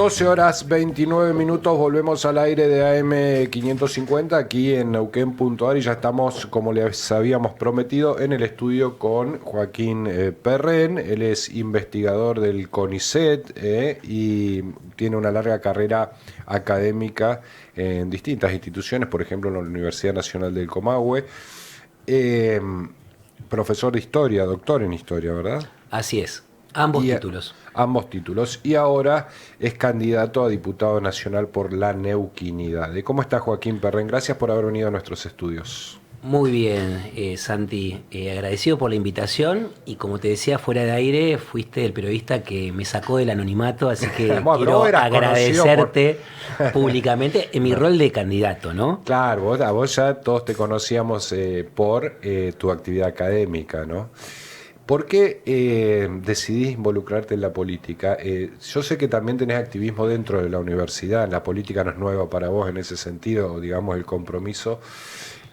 12 horas 29 minutos, volvemos al aire de AM 550 aquí en Neuquén.ar y ya estamos, como les habíamos prometido, en el estudio con Joaquín Perren. Él es investigador del CONICET y tiene una larga carrera académica en distintas instituciones, por ejemplo en la Universidad Nacional del Comahue. Profesor de historia, doctor en historia, ¿verdad? Así es, ambos títulos. Ambos títulos. Y ahora es candidato a diputado nacional por la Neuquinidad. ¿Cómo está Joaquín Perren? Gracias por haber venido a nuestros estudios. Muy bien, Santi. Agradecido por la invitación. Y como te decía, fuera de aire, fuiste el periodista que me sacó del anonimato. Así que bueno, quiero agradecerte públicamente en mi rol de candidato, ¿no? Claro, a vos ya todos te conocíamos por tu actividad académica, ¿no? ¿Por qué decidís involucrarte en la política? Yo sé que también tenés activismo dentro de la universidad, la política no es nueva para vos en ese sentido, digamos, el compromiso,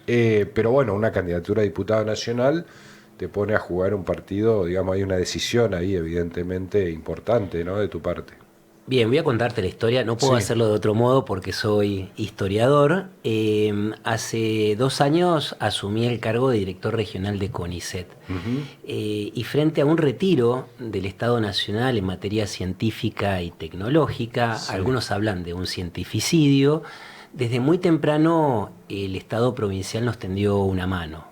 pero bueno, una candidatura a diputado nacional te pone a jugar un partido, digamos, hay una decisión ahí evidentemente importante, ¿no?, de tu parte. Bien, voy a contarte la historia. No puedo hacerlo de otro modo porque soy historiador. Hace 2 años asumí el cargo de director regional de CONICET. Y frente a un retiro del Estado Nacional en materia científica y tecnológica, algunos hablan de un cientificidio, desde muy temprano el Estado provincial nos tendió una mano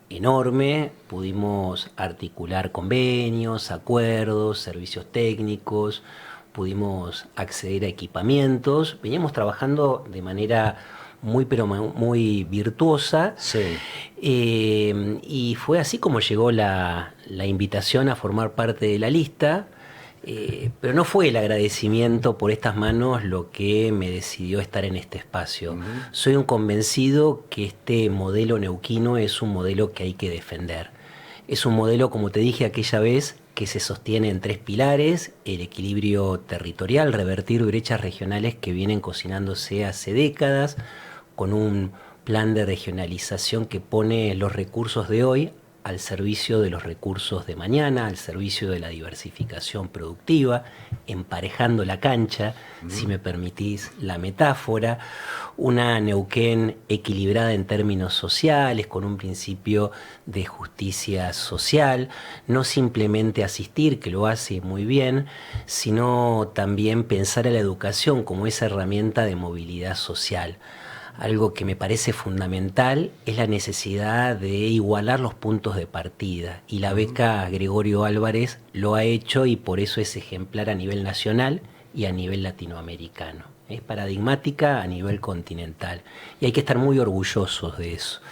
enorme. Pudimos articular convenios, acuerdos, servicios técnicos, pudimos acceder a equipamientos. Veníamos trabajando de manera muy virtuosa. Y fue así como llegó la invitación a formar parte de la lista. Pero no fue el agradecimiento por estas manos lo que me decidió estar en este espacio. Soy un convencido que este modelo neuquino es un modelo que hay que defender. Es un modelo, como te dije aquella vez, que se sostiene en 3 pilares: el equilibrio territorial, revertir brechas regionales que vienen cocinándose hace décadas, con un plan de regionalización que pone los recursos de hoy al servicio de los recursos de mañana, al servicio de la diversificación productiva, emparejando la cancha, si me permitís la metáfora, una Neuquén equilibrada en términos sociales, con un principio de justicia social, no simplemente asistir, que lo hace muy bien, sino también pensar a la educación como esa herramienta de movilidad social. Algo que me parece fundamental es la necesidad de igualar los puntos de partida, y la beca Gregorio Álvarez lo ha hecho y por eso es ejemplar a nivel nacional y a nivel latinoamericano. Es paradigmática a nivel continental y hay que estar muy orgullosos de eso.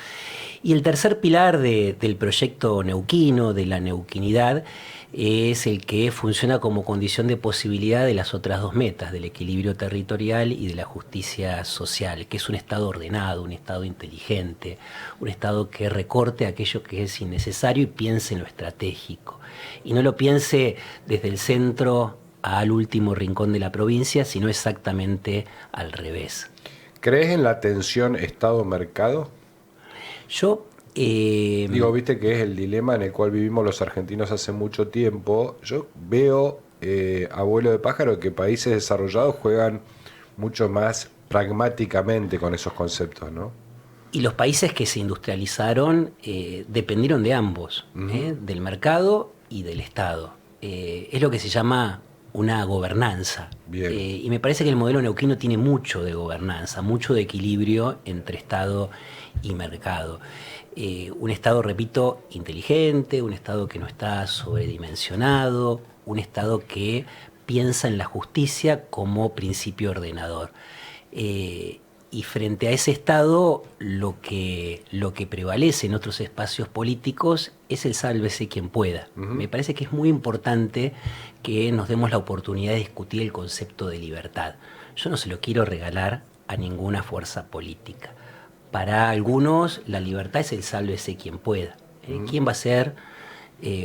Y el tercer pilar del proyecto neuquino, de la neuquinidad, es el que funciona como condición de posibilidad de las otras 2 metas, del equilibrio territorial y de la justicia social, que es un Estado ordenado, un Estado inteligente, un Estado que recorte aquello que es innecesario y piense en lo estratégico. Y no lo piense desde el centro al último rincón de la provincia, sino exactamente al revés. ¿Crees en la tensión Estado-mercado? Yo viste que es el dilema en el cual vivimos los argentinos hace mucho tiempo. Yo veo, abuelo de pájaro, que países desarrollados juegan mucho más pragmáticamente con esos conceptos, ¿no? Y los países que se industrializaron dependieron de ambos, del mercado y del Estado. Es lo que se llama una gobernanza. Y me parece que el modelo neuquino tiene mucho de gobernanza, mucho de equilibrio entre Estado y mercado. Un Estado, repito, inteligente, un Estado que no está sobredimensionado, un Estado que piensa en la justicia como principio ordenador. Y frente a ese Estado, lo que prevalece en otros espacios políticos es el sálvese quien pueda. Me parece que es muy importante que nos demos la oportunidad de discutir el concepto de libertad. Yo no se lo quiero regalar a ninguna fuerza política. Para algunos, la libertad es el sálvese quien pueda. ¿Quién va a hacer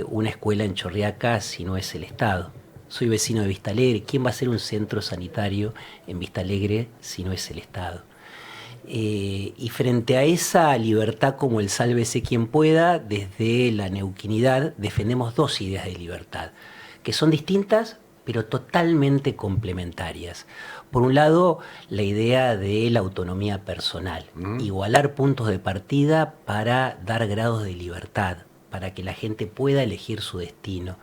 una escuela en Chorriaca si no es el Estado? Soy vecino de Vista Alegre. ¿Quién va a hacer un centro sanitario en Vista Alegre si no es el Estado? Y frente a esa libertad como el sálvese quien pueda, desde la neuquinidad defendemos 2 ideas de libertad, que son distintas, pero totalmente complementarias. Por un lado, la idea de la autonomía personal, igualar puntos de partida para dar grados de libertad, para que la gente pueda elegir su destino,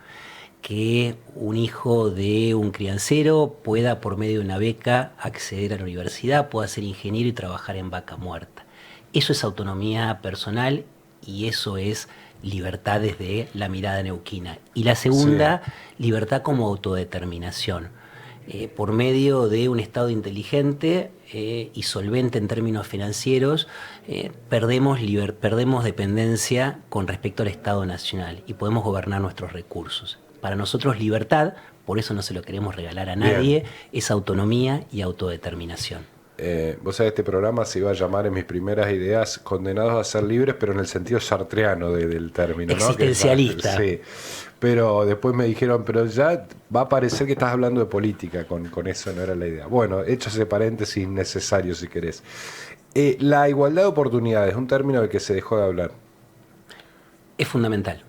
que un hijo de un criancero pueda, por medio de una beca, acceder a la universidad, pueda ser ingeniero y trabajar en vaca muerta. Eso es autonomía personal y eso es libertad desde la mirada neuquina. Y la segunda, libertad como autodeterminación. Por medio de un Estado inteligente y solvente en términos financieros, perdemos dependencia con respecto al Estado nacional y podemos gobernar nuestros recursos. Para nosotros libertad, por eso no se lo queremos regalar a nadie, es autonomía y autodeterminación. Vos sabés, este programa se iba a llamar en mis primeras ideas Condenados a ser libres, pero en el sentido sartreano del término, ¿no? Existencialista. Sí, pero después me dijeron, pero ya va a parecer que estás hablando de política, con eso no era la idea. Bueno, hecho ese paréntesis necesario si querés. La igualdad de oportunidades, un término del que se dejó de hablar. Es fundamental.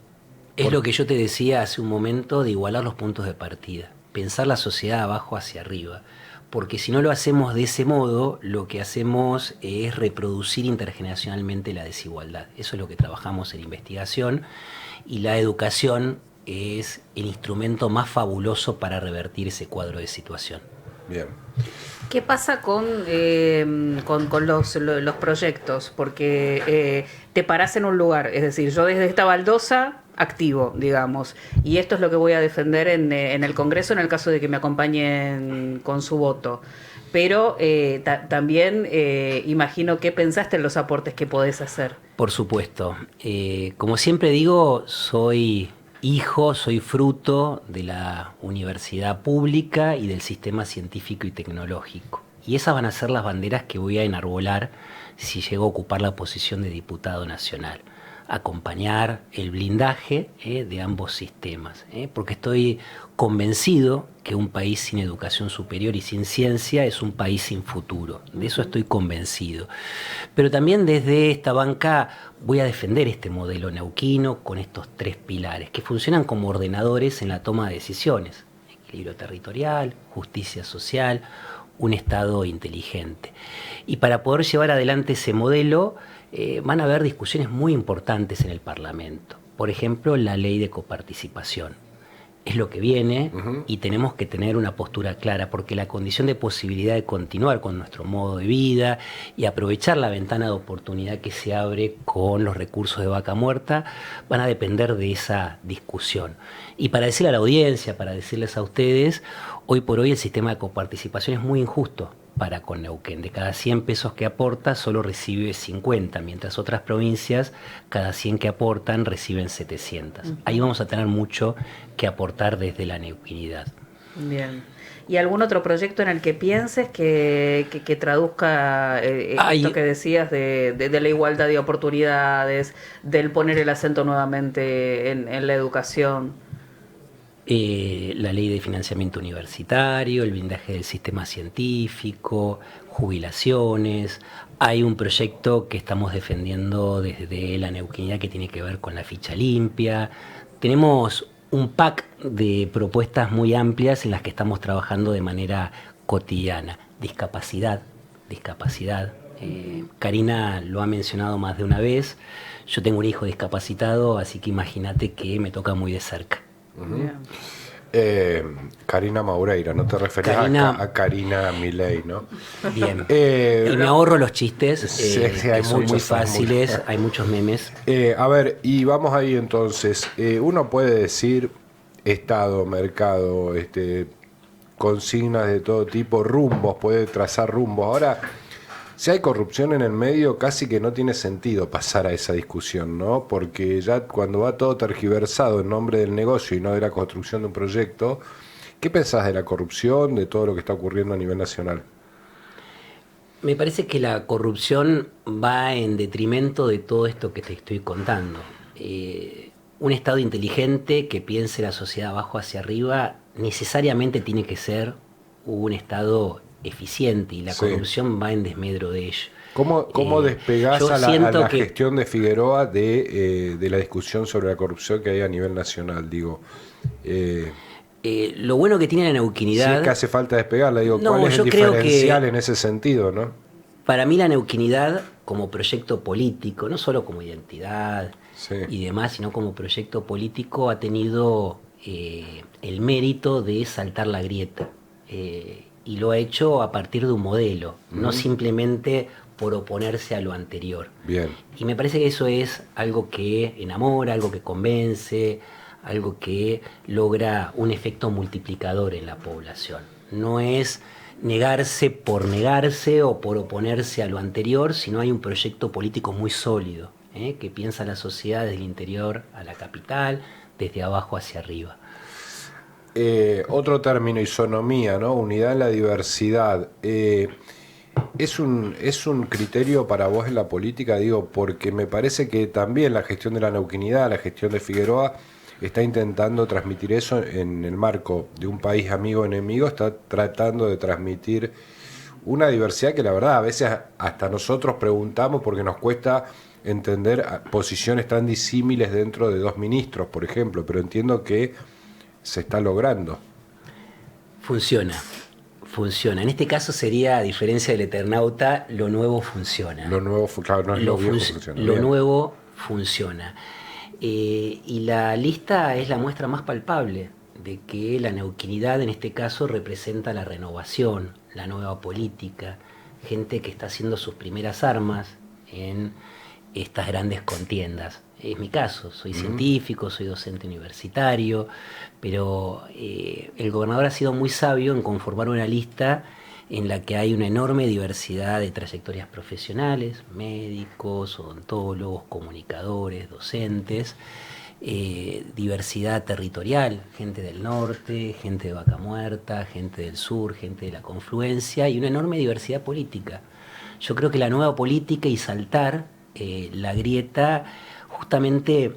Es lo que yo te decía hace un momento de igualar los puntos de partida, pensar la sociedad abajo hacia arriba. Porque si no lo hacemos de ese modo, lo que hacemos es reproducir intergeneracionalmente la desigualdad. Eso es lo que trabajamos en investigación y la educación es el instrumento más fabuloso para revertir ese cuadro de situación. Bien. ¿Qué pasa con los proyectos? Porque te parás en un lugar, es decir, yo desde esta baldosa activo, digamos, y esto es lo que voy a defender en el Congreso en el caso de que me acompañen con su voto. Pero también imagino que pensaste en los aportes que podés hacer. Por supuesto. Como siempre digo, soy fruto de la universidad pública y del sistema científico y tecnológico. Y esas van a ser las banderas que voy a enarbolar si llego a ocupar la posición de diputado nacional. Acompañar el blindaje de ambos sistemas, porque estoy convencido que un país sin educación superior y sin ciencia es un país sin futuro. De eso estoy convencido. Pero también desde esta banca voy a defender este modelo neuquino con estos 3 pilares que funcionan como ordenadores en la toma de decisiones: equilibrio territorial, justicia social, un Estado inteligente. Y para poder llevar adelante ese modelo van a haber discusiones muy importantes en el Parlamento. Por ejemplo, la ley de coparticipación. Es lo que viene y tenemos que tener una postura clara, porque la condición de posibilidad de continuar con nuestro modo de vida y aprovechar la ventana de oportunidad que se abre con los recursos de vaca muerta van a depender de esa discusión. Y para decirle a la audiencia, para decirles a ustedes, hoy por hoy el sistema de coparticipación es muy injusto para con Neuquén. De cada 100 pesos que aporta, solo recibe 50, mientras otras provincias, cada 100 que aportan, reciben 700. Ahí vamos a tener mucho que aportar desde la neuquinidad. Bien. ¿Y algún otro proyecto en el que pienses que traduzca esto que decías de la igualdad de oportunidades, del poner el acento nuevamente en la educación? La ley de financiamiento universitario, el blindaje del sistema científico, jubilaciones. Hay un proyecto que estamos defendiendo desde la neuquinidad que tiene que ver con la ficha limpia. Tenemos un pack de propuestas muy amplias en las que estamos trabajando de manera cotidiana. Discapacidad. Karina lo ha mencionado más de una vez. Yo tengo un hijo discapacitado, así que imagínate que me toca muy de cerca. Karina Maureira, no te referías a Karina Milei, ¿no? Bien. Y me ahorro los chistes, sí, que son muy fáciles, hay muchos memes. A ver, y vamos ahí entonces. Uno puede decir Estado, mercado, consignas de todo tipo, rumbos, puede trazar rumbos. Ahora, si hay corrupción en el medio, casi que no tiene sentido pasar a esa discusión, ¿no? Porque ya cuando va todo tergiversado en nombre del negocio y no de la construcción de un proyecto, ¿qué pensás de la corrupción, de todo lo que está ocurriendo a nivel nacional? Me parece que la corrupción va en detrimento de todo esto que te estoy contando. Un Estado inteligente que piense la sociedad abajo hacia arriba necesariamente tiene que ser un Estado eficiente y la corrupción va en desmedro de ello. ¿Cómo despegás a la gestión de Figueroa de la discusión sobre la corrupción que hay a nivel nacional? Lo bueno que tiene la Si neuquinidad... es que hace falta despegarla, digo, No, ¿cuál es yo el creo diferencial que- en ese sentido, no? Para mí la neuquinidad como proyecto político, no solo como identidad Sí. y demás, sino como proyecto político, ha tenido el mérito de saltar la grieta. Y lo ha hecho a partir de un modelo, no simplemente por oponerse a lo anterior. Bien. Y me parece que eso es algo que enamora, algo que convence, algo que logra un efecto multiplicador en la población. No es negarse o por oponerse a lo anterior, sino hay un proyecto político muy sólido, que piensa la sociedad desde el interior a la capital, desde abajo hacia arriba. Otro término, isonomía, ¿no? Unidad en la diversidad. ¿Es un criterio para vos en la política? Digo, porque me parece que también la gestión de la neuquinidad, la gestión de Figueroa, está intentando transmitir eso en el marco de un país amigo-enemigo, está tratando de transmitir una diversidad que la verdad a veces hasta nosotros preguntamos porque nos cuesta entender posiciones tan disímiles dentro de dos ministros, por ejemplo, pero entiendo que se está logrando. Funciona. En este caso sería, a diferencia del Eternauta, lo nuevo funciona. Lo nuevo, claro, no es lo viejo, funciona. Lo Bien. nuevo funciona. Y la lista es la muestra más palpable de que la neuquinidad en este caso representa la renovación, la nueva política, gente que está haciendo sus primeras armas en estas grandes contiendas. Es mi caso, soy científico, soy docente universitario, pero el gobernador ha sido muy sabio en conformar una lista en la que hay una enorme diversidad de trayectorias profesionales, médicos, odontólogos, comunicadores, docentes, diversidad territorial, gente del norte, gente de Vaca Muerta, gente del sur, gente de la confluencia y una enorme diversidad política. Yo creo que la nueva política y saltar la grieta justamente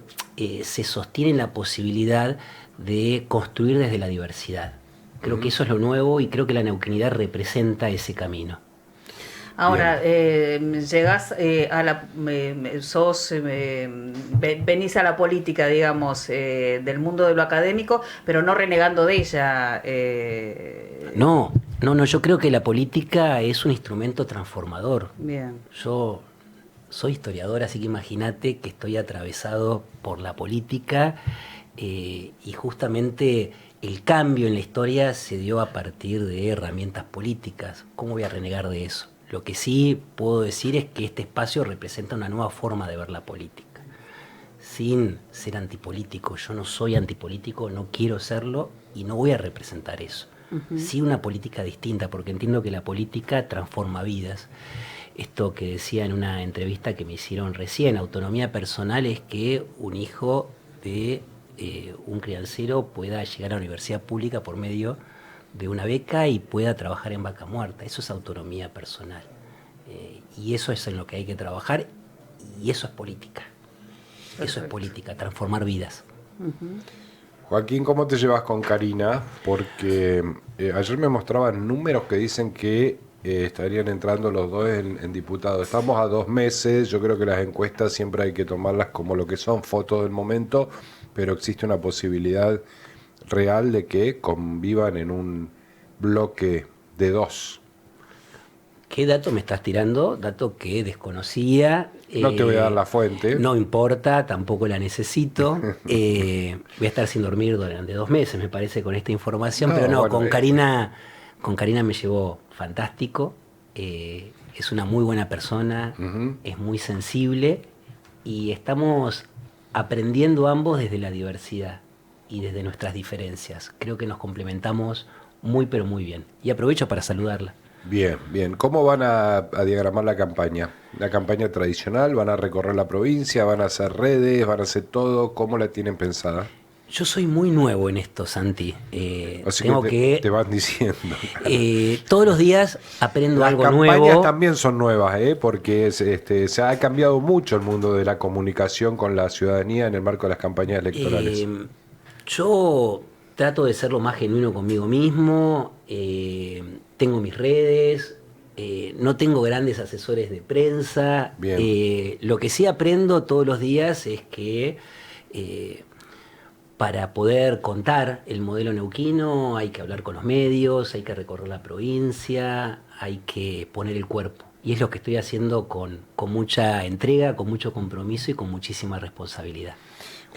se sostiene en la posibilidad de construir desde la diversidad. Creo que eso es lo nuevo y creo que la neuquinidad representa ese camino. Ahora, llegás a la... venís a la política, digamos, del mundo de lo académico, pero no renegando de ella. No, yo creo que la política es un instrumento transformador. Bien. Yo soy historiador, así que imagínate que estoy atravesado por la política y justamente el cambio en la historia se dio a partir de herramientas políticas. ¿Cómo voy a renegar de eso? Lo que sí puedo decir es que este espacio representa una nueva forma de ver la política, sin ser antipolítico. Yo no soy antipolítico, no quiero serlo y no voy a representar eso. Sí una política distinta, porque entiendo que la política transforma vidas. Esto que decía en una entrevista que me hicieron recién, autonomía personal es que un hijo de un criancero pueda llegar a la universidad pública por medio de una beca y pueda trabajar en Vaca Muerta. Eso es autonomía personal. Y eso es en lo que hay que trabajar y eso es política. Perfecto. Eso es política, transformar vidas. Joaquín, ¿cómo te llevas con Karina? Porque ayer me mostraban números que dicen que estarían entrando los dos en diputados. Estamos a 2 meses, yo creo que las encuestas siempre hay que tomarlas como lo que son, fotos del momento, pero existe una posibilidad real de que convivan en un bloque de 2. ¿Qué dato me estás tirando? Dato que desconocía. No te voy a dar la fuente. No importa, tampoco la necesito. Voy a estar sin dormir durante 2 meses, me parece, con esta información. Pero no, bueno, con Karina me llevó fantástico. Es una muy buena persona, es muy sensible y estamos aprendiendo ambos desde la diversidad y desde nuestras diferencias. Creo que nos complementamos muy, pero muy bien. Y aprovecho para saludarla. Bien, bien. ¿Cómo van a diagramar la campaña? ¿La campaña tradicional? ¿Van a recorrer la provincia? ¿Van a hacer redes? ¿Van a hacer todo? ¿Cómo la tienen pensada? Yo soy muy nuevo en esto, Santi. O sea que te van diciendo. Todos los días aprendo algo nuevo. Las campañas también son nuevas, porque se ha cambiado mucho el mundo de la comunicación con la ciudadanía en el marco de las campañas electorales. Yo trato de ser lo más genuino conmigo mismo. Tengo mis redes. No tengo grandes asesores de prensa. Lo que sí aprendo todos los días es que Para poder contar el modelo neuquino hay que hablar con los medios, hay que recorrer la provincia, hay que poner el cuerpo. Y es lo que estoy haciendo con mucha entrega, con mucho compromiso y con muchísima responsabilidad.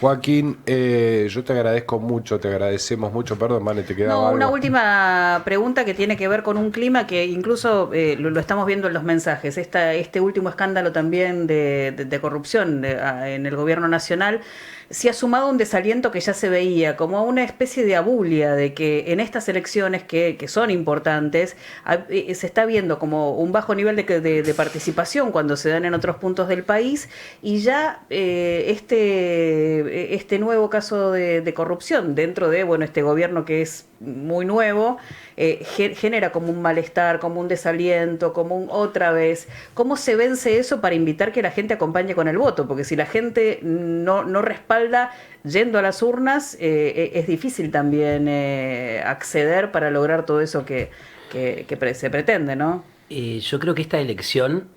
Joaquín, yo te agradezco mucho, te agradecemos mucho. Perdón, Mane, te quedaba algo. Una última pregunta que tiene que ver con un clima que incluso lo estamos viendo en los mensajes. Este último escándalo también de corrupción en el gobierno nacional se ha sumado un desaliento que ya se veía, como una especie de abulia de que en estas elecciones que son importantes se está viendo como un bajo nivel de participación cuando se dan en otros puntos del país, y ya este nuevo caso de corrupción dentro de este gobierno que es muy nuevo genera como un malestar, como un desaliento, como un otra vez. ¿Cómo se vence eso para invitar que la gente acompañe con el voto? Porque si la gente no respalda yendo a las urnas, es difícil también acceder para lograr todo eso que se pretende, ¿no? Yo creo que esta elección,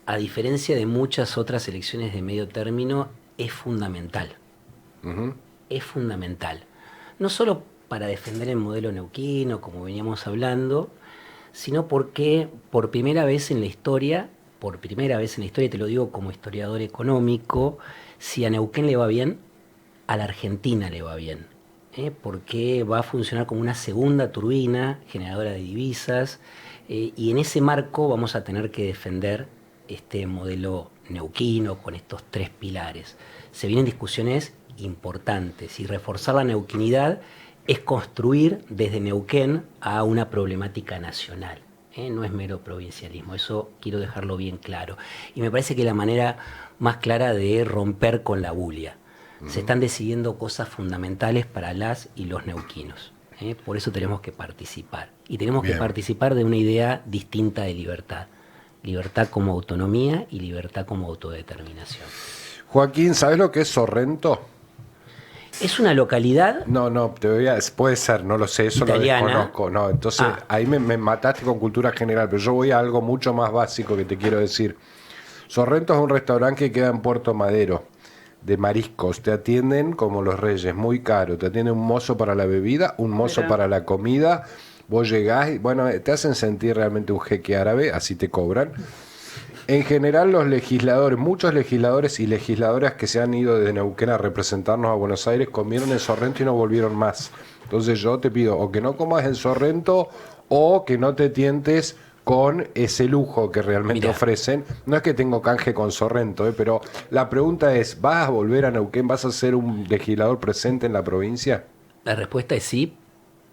a diferencia de muchas otras elecciones de medio término, es fundamental. Uh-huh. Es fundamental. No solo para defender el modelo neuquino, como veníamos hablando, sino porque por primera vez en la historia, te lo digo como historiador económico, si a Neuquén le va bien, a la Argentina le va bien, porque va a funcionar como una segunda turbina generadora de divisas, y en ese marco vamos a tener que defender este modelo neuquino con estos 3 pilares. Se vienen discusiones importantes y reforzar la neuquinidad es construir desde Neuquén a una problemática nacional. No es mero provincialismo, eso quiero dejarlo bien claro. Y me parece que la manera más clara de romper con la bulia. Se están decidiendo cosas fundamentales para las y los neuquinos. Por eso tenemos que participar. Y tenemos que participar de una idea distinta de libertad. Libertad como autonomía y libertad como autodeterminación. Joaquín, ¿sabes lo que es Sorrento? ¿Es una localidad? No, puede ser, no lo sé, eso italiana. Lo desconozco. No, entonces ahí me mataste con cultura general, pero yo voy a algo mucho más básico que te quiero decir. Sorrento es un restaurante que queda en Puerto Madero, de mariscos. Te atienden como los reyes, muy caro. Te atiende un mozo para la bebida, un mozo para la comida. Vos llegás y, te hacen sentir realmente un jeque árabe, así te cobran. En general los legisladores, muchos legisladores y legisladoras que se han ido desde Neuquén a representarnos a Buenos Aires comieron en Sorrento y no volvieron más. Entonces yo te pido o que no comas en Sorrento o que no te tientes con ese lujo que realmente ofrecen. No es que tengo canje con Sorrento, pero la pregunta es, ¿vas a volver a Neuquén? ¿Vas a ser un legislador presente en la provincia? La respuesta es sí,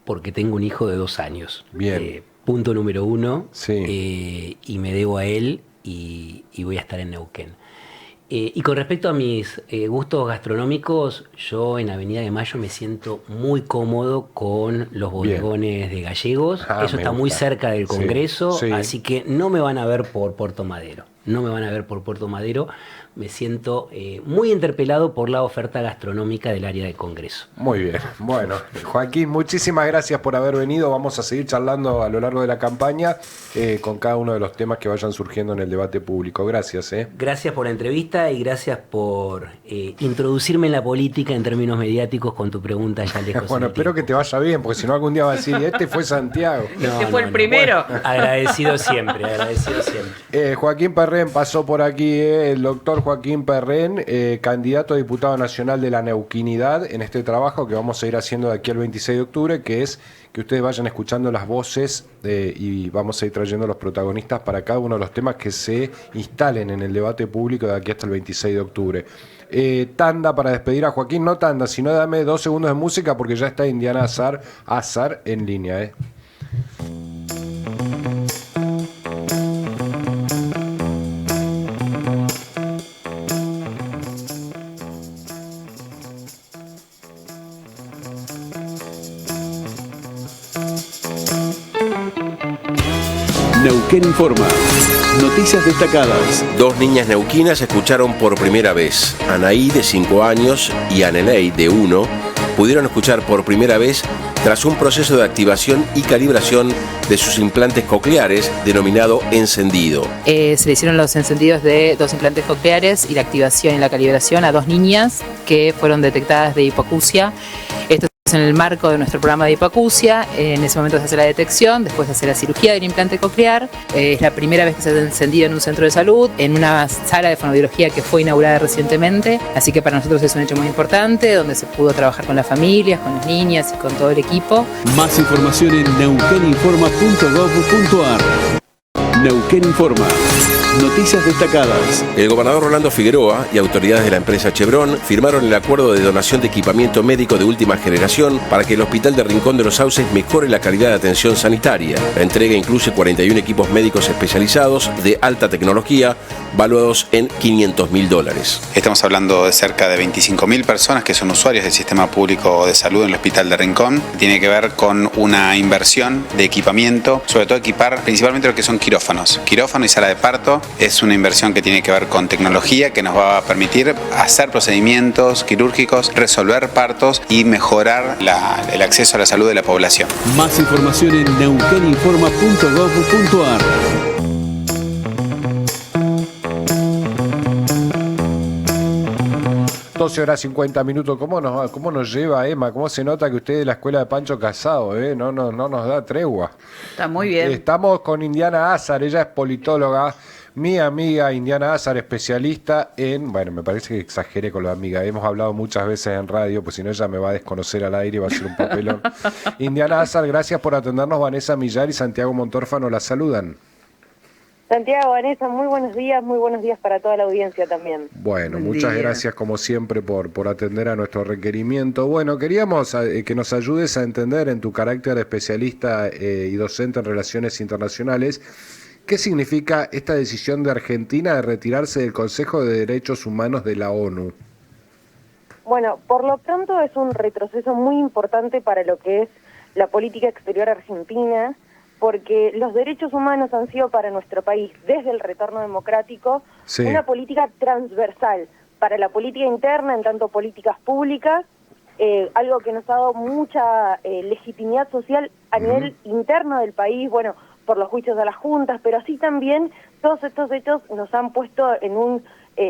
porque tengo un hijo de 2 años. Bien. Punto número 1, sí. Y me debo a él. Y voy a estar en Neuquén. Y con respecto a mis gustos gastronómicos, yo en Avenida de Mayo me siento muy cómodo con los bodegones de Gallegos. Eso está muy cerca del Congreso, así que no me van a ver por Puerto Madero. Me siento muy interpelado por la oferta gastronómica del área de Congreso. Muy bien. Bueno, Joaquín, muchísimas gracias por haber venido. Vamos a seguir charlando a lo largo de la campaña con cada uno de los temas que vayan surgiendo en el debate público. Gracias. Gracias por la entrevista y gracias por introducirme en la política en términos mediáticos con tu pregunta ya lejos. Bueno, espero que te vaya bien, porque si no algún día va a decir, este fue Santiago. Fue el primero. Bueno, agradecido siempre. Joaquín Perren pasó por aquí, el doctor Joaquín Perren, candidato a diputado nacional de la Neuquinidad, en este trabajo que vamos a ir haciendo de aquí al 26 de octubre, que es que ustedes vayan escuchando las voces y vamos a ir trayendo los protagonistas para cada uno de los temas que se instalen en el debate público de aquí hasta el 26 de octubre. Tanda para despedir a Joaquín, no tanda, sino dame 2 segundos de música porque ya está Indiana Azar en línea. Neuquén Informa. Noticias destacadas. 2 niñas neuquinas escucharon por primera vez. Anaí, de 5 años, y Anelei, de 1, pudieron escuchar por primera vez tras un proceso de activación y calibración de sus implantes cocleares denominado encendido. Se le hicieron los encendidos de 2 implantes cocleares y la activación y la calibración a 2 niñas que fueron detectadas de hipoacusia. Esto es en el marco de nuestro programa de hipoacusia. En ese momento se hace la detección, después se hace la cirugía del implante coclear. Es la primera vez que se ha encendido en un centro de salud, en una sala de fonoaudiología que fue inaugurada recientemente. Así que para nosotros es un hecho muy importante, donde se pudo trabajar con las familias, con las niñas y con todo el equipo. Más información en neuqueninforma.gov.ar. Neuquén Informa. Noticias destacadas. El gobernador Rolando Figueroa y autoridades de la empresa Chevron firmaron el acuerdo de donación de equipamiento médico de última generación para que el Hospital de Rincón de los Sauces mejore la calidad de atención sanitaria. La entrega incluye 41 equipos médicos especializados de alta tecnología, valuados en $500.000. Estamos hablando de cerca de 25.000 personas que son usuarios del sistema público de salud en el Hospital de Rincón. Tiene que ver con una inversión de equipamiento, sobre todo equipar principalmente lo que son quirófanos. Quirófano y sala de parto es una inversión que tiene que ver con tecnología que nos va a permitir hacer procedimientos quirúrgicos, resolver partos y mejorar el acceso a la salud de la población. Más información en neuqueninforma.gov.ar. 12:50. ¿Cómo nos lleva, Emma? ¿Cómo se nota que usted es de la escuela de Pancho Casado? No nos da tregua. Está muy bien. Estamos con Indiana Azar, ella es politóloga, mi amiga Indiana Azar, especialista en... Bueno, me parece que exageré con la amiga, hemos hablado muchas veces en radio, pues si no ella me va a desconocer al aire y va a ser un papelón. Indiana Azar, gracias por atendernos. Vanessa Millar y Santiago Montórfano la saludan. Santiago, Vanessa, muy buenos días para toda la audiencia también. Bueno, muchas gracias como siempre por atender a nuestro requerimiento. Bueno, queríamos que nos ayudes a entender en tu carácter de especialista y docente en relaciones internacionales, ¿qué significa esta decisión de Argentina de retirarse del Consejo de Derechos Humanos de la ONU? Bueno, por lo pronto es un retroceso muy importante para lo que es la política exterior argentina, porque los derechos humanos han sido para nuestro país, desde el retorno democrático, una política transversal para la política interna, en tanto políticas públicas, algo que nos ha dado mucha legitimidad social a nivel interno del país, bueno, por los juicios a las juntas, pero así también todos estos hechos nos han puesto en un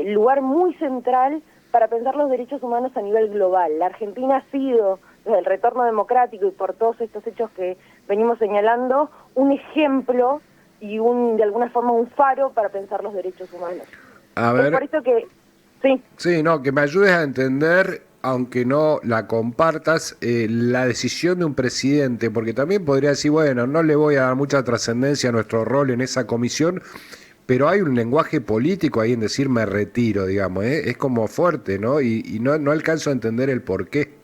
lugar muy central para pensar los derechos humanos a nivel global. La Argentina ha sido, desde el retorno democrático y por todos estos hechos que venimos señalando, un ejemplo y de alguna forma un faro para pensar los derechos humanos. A ver, es por eso que... Sí. Sí, que me ayudes a entender, aunque no la compartas, la decisión de un presidente, porque también podría decir, bueno, no le voy a dar mucha trascendencia a nuestro rol en esa comisión, pero hay un lenguaje político ahí en decir me retiro, digamos, es como fuerte, ¿no? Y no alcanzo a entender el porqué.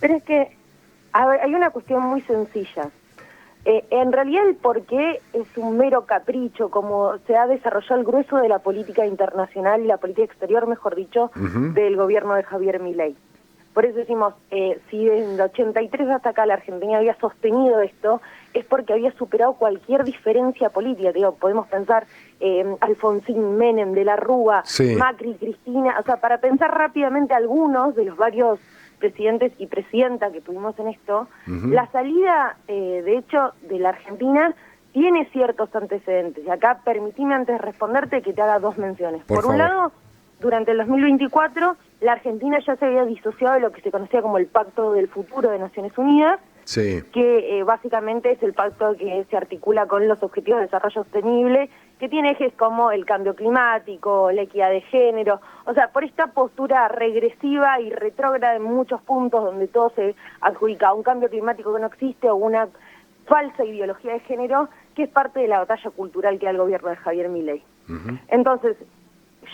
Pero es que, a ver, hay una cuestión muy sencilla. En realidad el porqué es un mero capricho, como se ha desarrollado el grueso de la política internacional y la política exterior, mejor dicho, del gobierno de Javier Milei. Por eso decimos, si desde el 83 hasta acá la Argentina había sostenido esto, es porque había superado cualquier diferencia política. Digo, podemos pensar Alfonsín, Menem, De la Rúa, Macri, Cristina, o sea, para pensar rápidamente algunos de los varios presidentes y presidenta que tuvimos en esto, la salida, de hecho, de la Argentina tiene ciertos antecedentes. Y acá permitime antes de responderte que te haga dos menciones. Por un lado, durante el 2024, la Argentina ya se había disociado de lo que se conocía como el Pacto del Futuro de Naciones Unidas, que básicamente es el pacto que se articula con los Objetivos de Desarrollo Sostenible, que tiene ejes como el cambio climático, la equidad de género, o sea, por esta postura regresiva y retrógrada en muchos puntos donde todo se adjudica a un cambio climático que no existe o una falsa ideología de género, que es parte de la batalla cultural que da el gobierno de Javier Milei. Entonces,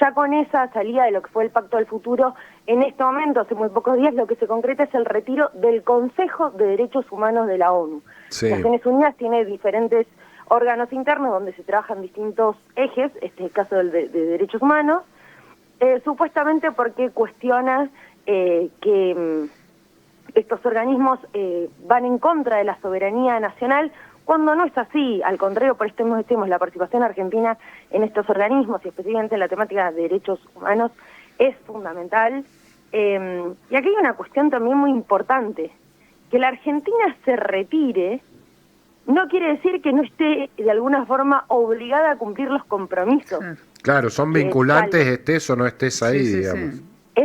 ya con esa salida de lo que fue el Pacto del Futuro, en este momento, hace muy pocos días, lo que se concreta es el retiro del Consejo de Derechos Humanos de la ONU. Naciones Unidas tiene diferentes órganos internos donde se trabajan distintos ejes, este es el caso de derechos humanos, supuestamente porque cuestiona que estos organismos van en contra de la soberanía nacional, cuando no es así. Al contrario, por esto decimos, la participación argentina en estos organismos y específicamente en la temática de derechos humanos es fundamental. Y aquí hay una cuestión también muy importante, que la Argentina se retire no quiere decir que no esté de alguna forma obligada a cumplir los compromisos. Claro, son vinculantes, estés o no estés ahí, digamos.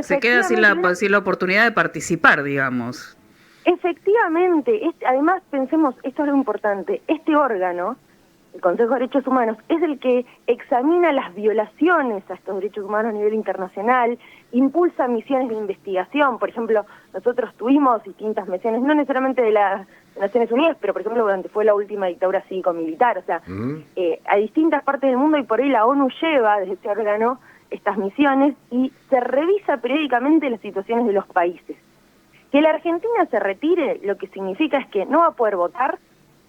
Se queda sin la oportunidad de participar, digamos. Efectivamente, además pensemos, esto es lo importante, este órgano, el Consejo de Derechos Humanos, es el que examina las violaciones a estos derechos humanos a nivel internacional, impulsa misiones de investigación. Por ejemplo, nosotros tuvimos distintas misiones, no necesariamente de las Naciones Unidas, pero por ejemplo durante fue la última dictadura cívico-militar, o sea, a distintas partes del mundo, y por ahí la ONU lleva desde ese órgano estas misiones y se revisa periódicamente las situaciones de los países. Que la Argentina se retire lo que significa es que no va a poder votar,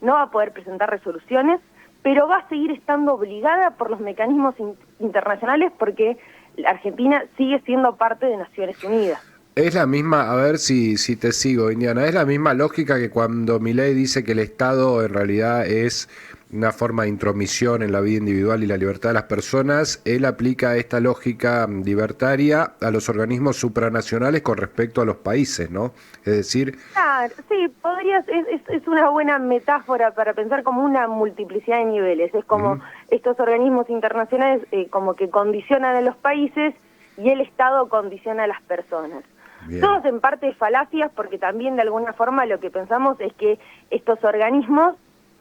no va a poder presentar resoluciones, pero va a seguir estando obligada por los mecanismos internacionales porque la Argentina sigue siendo parte de Naciones Unidas. Es la misma, a ver si te sigo, Indiana, es la misma lógica que cuando Milei dice que el Estado en realidad es una forma de intromisión en la vida individual y la libertad de las personas. Él aplica esta lógica libertaria a los organismos supranacionales con respecto a los países, ¿no? Es decir... Claro, sí, es una buena metáfora para pensar como una multiplicidad de niveles. Es como estos organismos internacionales como que condicionan a los países y el Estado condiciona a las personas. Bien. Todos en parte falacias, porque también de alguna forma lo que pensamos es que estos organismos,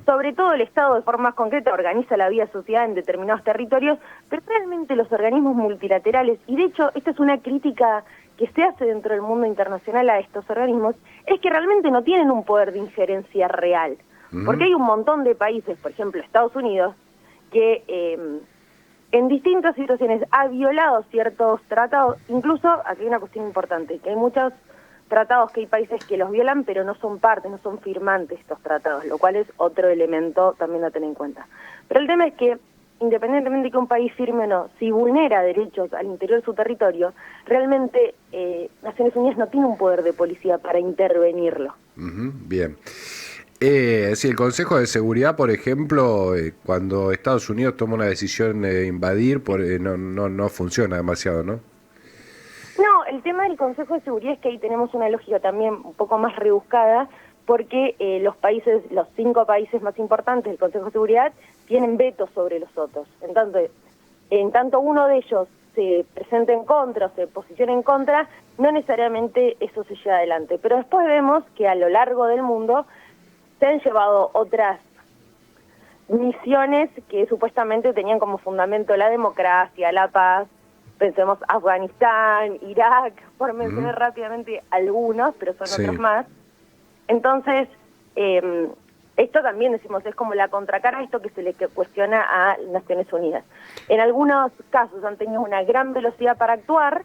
sobre todo el Estado de forma más concreta, organiza la vida social en determinados territorios, pero realmente los organismos multilaterales, y de hecho esta es una crítica que se hace dentro del mundo internacional a estos organismos, es que realmente no tienen un poder de injerencia real. Porque hay un montón de países, por ejemplo Estados Unidos, que en distintas situaciones ha violado ciertos tratados. Incluso, aquí hay una cuestión importante, que hay muchos tratados que hay países que los violan, pero no son parte, no son firmantes estos tratados, lo cual es otro elemento también a tener en cuenta. Pero el tema es que, independientemente de que un país firme o no, si vulnera derechos al interior de su territorio, realmente Naciones Unidas no tiene un poder de policía para intervenirlo. Bien. Si el Consejo de Seguridad, por ejemplo, cuando Estados Unidos toma una decisión de invadir, no funciona demasiado, ¿no? No, el tema del Consejo de Seguridad es que ahí tenemos una lógica también un poco más rebuscada, porque los 5 países más importantes del Consejo de Seguridad tienen vetos sobre los otros. Entonces, en tanto uno de ellos se presente en contra o se posicione en contra, no necesariamente eso se lleva adelante. Pero después vemos que a lo largo del mundo se han llevado otras misiones que supuestamente tenían como fundamento la democracia, la paz. Pensemos Afganistán, Irak, por mencionar rápidamente algunos, pero son otros más. Entonces, esto también decimos, es como la contracara a esto que se le cuestiona a Naciones Unidas. En algunos casos han tenido una gran velocidad para actuar,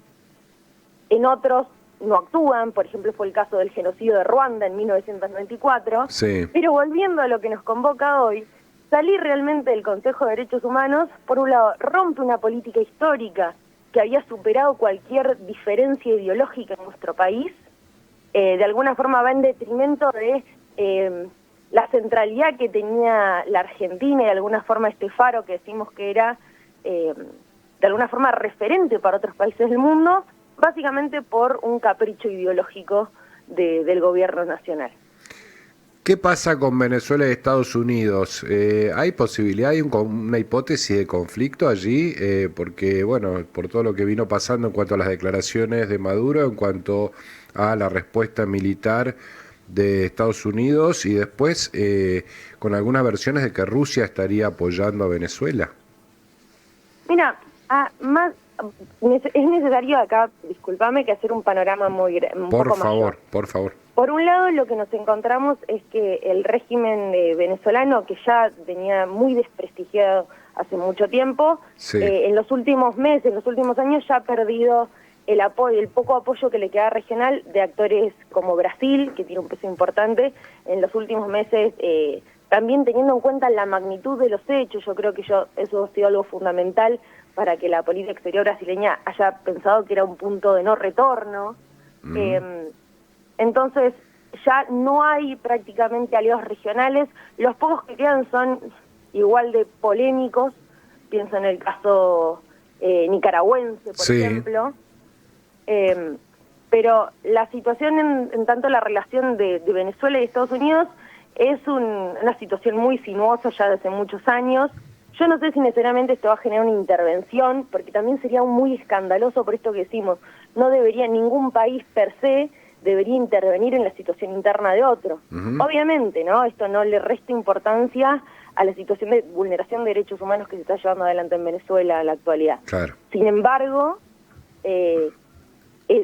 en otros no actúan, por ejemplo fue el caso del genocidio de Ruanda en 1994, pero volviendo a lo que nos convoca hoy, salir realmente del Consejo de Derechos Humanos, por un lado, rompe una política histórica que había superado cualquier diferencia ideológica en nuestro país, de alguna forma va en detrimento de la centralidad que tenía la Argentina y de alguna forma este faro que decimos que era de alguna forma referente para otros países del mundo, básicamente por un capricho ideológico del gobierno nacional. ¿Qué pasa con Venezuela y Estados Unidos? ¿Hay posibilidad, hay una hipótesis de conflicto allí? Porque, bueno, por todo lo que vino pasando en cuanto a las declaraciones de Maduro, en cuanto a la respuesta militar de Estados Unidos y después con algunas versiones de que Rusia estaría apoyando a Venezuela. Mira, es necesario acá, discúlpame, que hacer un panorama muy grande. Por favor. Por un lado, lo que nos encontramos es que el régimen venezolano, que ya venía muy desprestigiado hace mucho tiempo, en los últimos meses, en los últimos años ya ha perdido el poco apoyo que le queda regional de actores como Brasil, que tiene un peso importante en los últimos meses, también teniendo en cuenta la magnitud de los hechos. Yo creo que eso ha sido algo fundamental para que la política exterior brasileña haya pensado que era un punto de no retorno. Entonces ya no hay prácticamente aliados regionales, los pocos que quedan son igual de polémicos, pienso en el caso nicaragüense, por ejemplo, pero la situación en tanto la relación de Venezuela y Estados Unidos es una situación muy sinuosa ya desde muchos años. Yo no sé si necesariamente esto va a generar una intervención, porque también sería muy escandaloso por esto que decimos. No debería, ningún país per se debería intervenir en la situación interna de otro. Obviamente, ¿no? Esto no le resta importancia a la situación de vulneración de derechos humanos que se está llevando adelante en Venezuela en la actualidad. Claro. Sin embargo,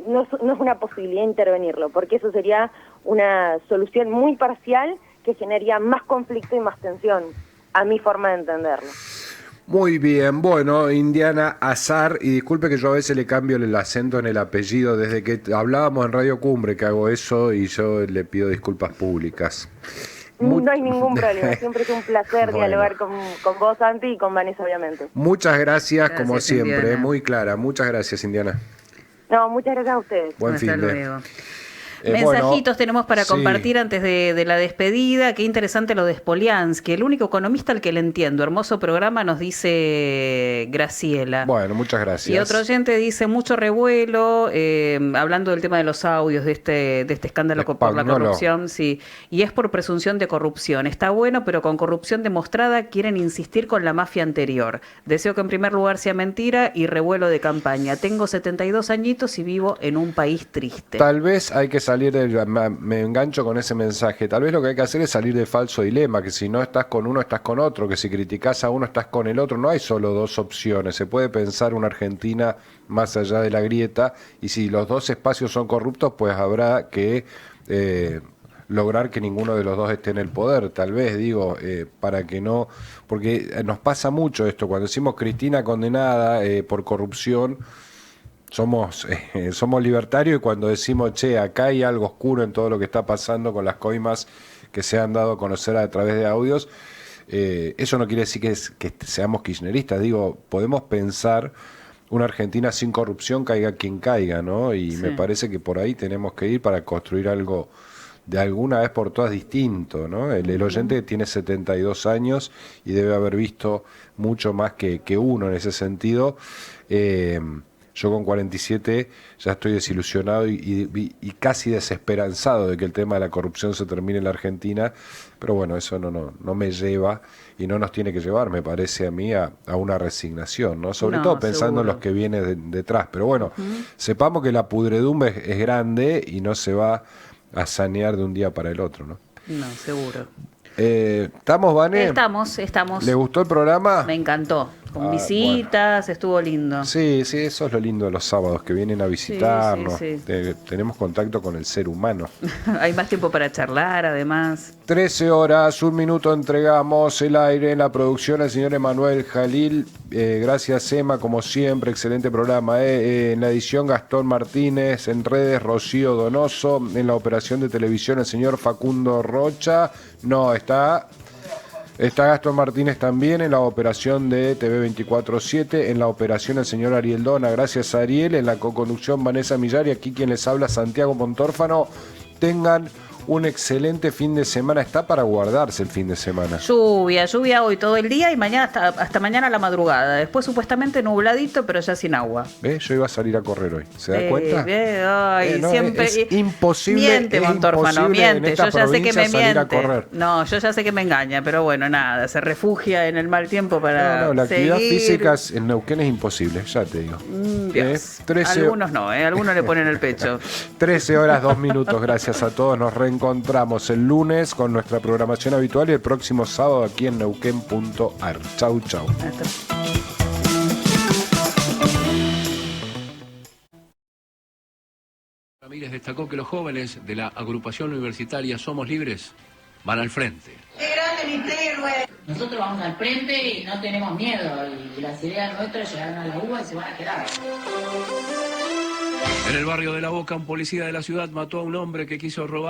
no es una posibilidad intervenirlo, porque eso sería una solución muy parcial que generaría más conflicto y más tensión, a mi forma de entenderlo. Muy bien, bueno, Indiana Azar, y disculpe que yo a veces le cambio el acento en el apellido, desde que hablábamos en Radio Cumbre que hago eso y yo le pido disculpas públicas. No hay ningún problema, siempre es un placer Bueno. dialogar con vos, Santi, y con Vanessa, obviamente. Muchas gracias, como Gracias, siempre, Indiana. muy clara. Muchas gracias, Indiana. No, muchas gracias a ustedes. Buen Hasta fin de. luego. Mensajitos tenemos para sí. compartir antes de la despedida. Qué interesante lo de Spoliansky, el único economista al que le entiendo. Hermoso programa, nos dice Graciela. Bueno, muchas gracias. Y otro oyente dice mucho revuelo, hablando del tema de los audios, de este escándalo por la Spagnolo. corrupción, sí. Y es por presunción de corrupción. Está bueno, pero con corrupción demostrada quieren insistir con la mafia anterior. Deseo que en primer lugar sea mentira y revuelo de campaña. Tengo 72 añitos y vivo en un país triste. Tal vez hay que salir me engancho con ese mensaje, tal vez lo que hay que hacer es salir del falso dilema, que si no estás con uno estás con otro, que si criticás a uno estás con el otro, no hay solo dos opciones, se puede pensar una Argentina más allá de la grieta, y si los dos espacios son corruptos, pues habrá que lograr que ninguno de los dos esté en el poder, tal vez, digo, para que no, porque nos pasa mucho esto, cuando decimos Cristina condenada por corrupción, somos libertarios, y cuando decimos, che, acá hay algo oscuro en todo lo que está pasando con las coimas que se han dado a conocer a través de audios, eso no quiere decir que seamos kirchneristas, digo, podemos pensar una Argentina sin corrupción, caiga quien caiga, ¿no? Y Sí. me parece que por ahí tenemos que ir para construir algo de alguna vez por todas distinto, ¿no? El oyente tiene 72 años y debe haber visto mucho más que uno en ese sentido. Yo con 47 ya estoy desilusionado y casi desesperanzado de que el tema de la corrupción se termine en la Argentina, pero bueno, eso no me lleva y no nos tiene que llevar, me parece a mí, a una resignación, ¿no? Sobre No, todo pensando en seguro. los que vienen detrás. Pero bueno, sepamos que la pudredumbre es grande y no se va a sanear de un día para el otro, ¿no? No, seguro. ¿Estamos, Vane? Estamos. ¿Le gustó el programa? Me encantó. Con Ah, visitas, estuvo lindo. Sí, eso es lo lindo de los sábados, que vienen a visitarnos. sí. Tenemos contacto con el ser humano. Hay más tiempo para charlar, además. 13 horas, 1 minuto, entregamos el aire en la producción al señor Emanuel Jalil. Gracias, Emma, como siempre, excelente programa. En la edición, Gastón Martínez, en redes, Rocío Donoso, en la operación de televisión, el señor Facundo Rocha. No, está Gastón Martínez también en la operación de TV 24/7, en la operación el señor Ariel Dona, gracias a Ariel, en la coconducción Vanessa Millar y aquí quien les habla Santiago Montórfano. Tengan un excelente fin de semana, está para guardarse el fin de semana. Lluvia hoy todo el día y mañana hasta mañana a la madrugada. Después supuestamente nubladito, pero ya sin agua. ¿Ves? Yo iba a salir a correr hoy, ¿se da cuenta? Ay, No, siempre es imposible, miente, es Montórfano, imposible en miente. esta Yo ya sé que provincia me salir a miente. correr. No, yo ya sé que me engaña, pero bueno, nada, se refugia en el mal tiempo para No, la actividad seguir. física en Neuquén es imposible, ya te digo. Dios. 13 Algunos no, algunos le ponen el pecho. 13 horas, 2 minutos, gracias a todos. Nos reencontramos el lunes con nuestra programación habitual y el próximo sábado aquí en neuquén.ar. Chau, chau. Ramírez destacó que los jóvenes de la agrupación universitaria Somos Libres van al frente. Nosotros vamos al frente y no tenemos miedo, y las ideas nuestras llegaron a la UBA y se van a quedar. En el barrio de La Boca, un policía de la ciudad mató a un hombre que quiso robar